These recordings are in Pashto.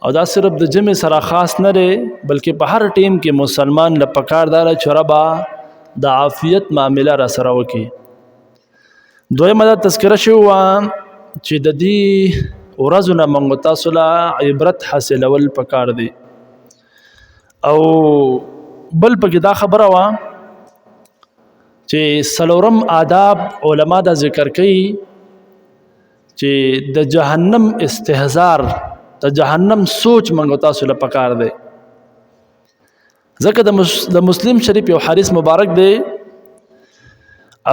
او دا صرف د جمع سره خاص نه دی بلکې په هر ټیم کې مسلمان له پکاردار چربا د عافیت معامله را سره وکي. دویمه دا تذکره شو چې د دې ورځو نه موږ تاسو له عبرت حاصلول پکار دی. او بل پکې دا خبره وه چې څلورم آداب علما دا ذکر کوي چې د جهنم استهزار د جهنم سوچ موږ تاسو له پکار دی. ځکه د مسلم شریف یو حدیث مبارک دی،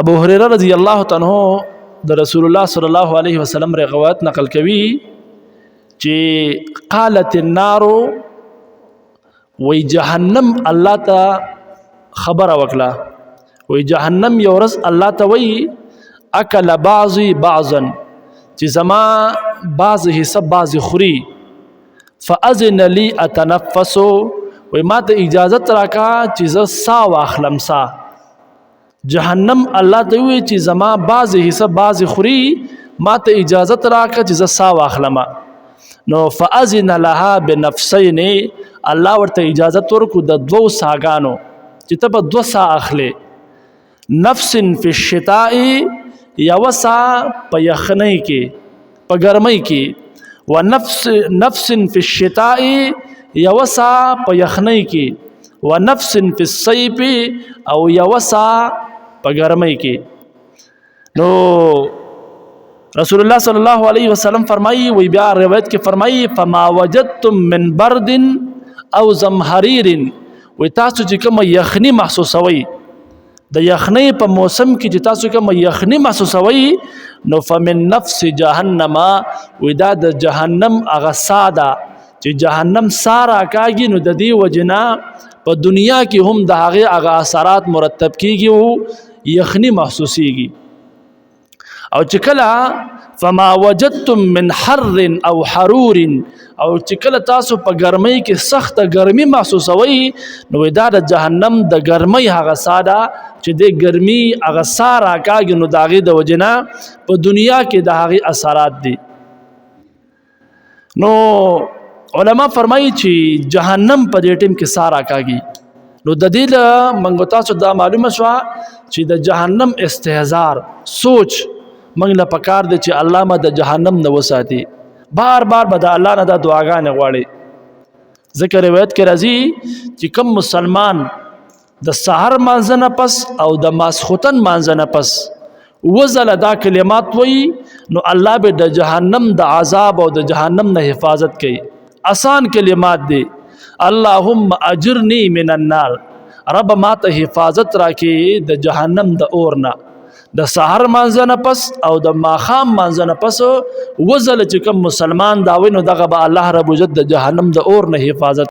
ابو هريره رضی الله تعالی عنہ د رسول الله صلی الله علیه وسلم روایت نقل کوي چې قالت النار وی جهنم الله ته خبر وکړه، وی جهنم یو ورځ الله ته وی اکل بعضی بعضا چې زما بعض حصہ بعض خوري، فاذن لي اتنفس وی ما ته اجازت راکا چې زه سا واخلم. سا جهنم الله ته وی چې زما بعض حصہ بعض خوري، ما ته اجازت راکا چې زه سا واخلم. نو فاذن لها بنفسين الله ورته اجازت ورکو د دوو ساګانو چې ته به دوه سا اخلي. نفس فی الشتاء یو سا په یخنۍ کې په ګرمۍ کې، و نفس فی الشتاء یو سا په یخنۍ کې، و نفس فی الصیف او یو سا په ګرمۍ کې. نو رسول الله صلی الله علیه وسلم فرمایي، وی بیا روایت کې فرمایي فما وجدتم من برد او زمهریر، وی تاسو چې کوم یخنی محسوسوي د یخنۍ په موسم کې چې تاسو کوم یخنی محسوسوي نو فمن نفس جهنم، وی دا د جهنم هغه ساده چې جهنم سارا کاږي، نو د دې وجنا په دنیا کې هم د هغه اثرات مرتب کیږي او یخنی محسوسیږي. او چې کله فما وجدتم من حر او حرور، او چې کله تاسو په ګرمۍ کې سخت ګرمي محسوسوي نو دا د جهنم د ګرمۍ هغه ساده چې د ګرمي هغه سارا کاږي، نو د هغې د وجنا په دنیا کې د هغې اثرات دي. نو علما فرمایي چې جهنم په دې ټیم کې سارا کاږي. نو د دې له موږ تاسو دا معلومه شوه چې د جهنم استهزار سوچ موږ له پکار دی چې الله ما د جهنم نه وساتي. بار بار به د الله نه دا دعاګانې غواړي. ځکه روایت کې راځي چې کوم مسلمان د سحر مانځه نه پس او د ماسخوتن مانځه نه پس وزله دا کلمات وایي نو الله به د جهنم د عذاب او د جهنم نه حفاظت کوي. آسان کلمات دی، اللهم اجرنی من النار، رب ما ته حفاظت راکې د جهنم د اور نه. د سحر مانځه نه پس او د ماښام مانځه نه پس وزله چې کوم مسلمان دا وایي نو دغه به الله رب عزت د جهنم د اور نه حفاظت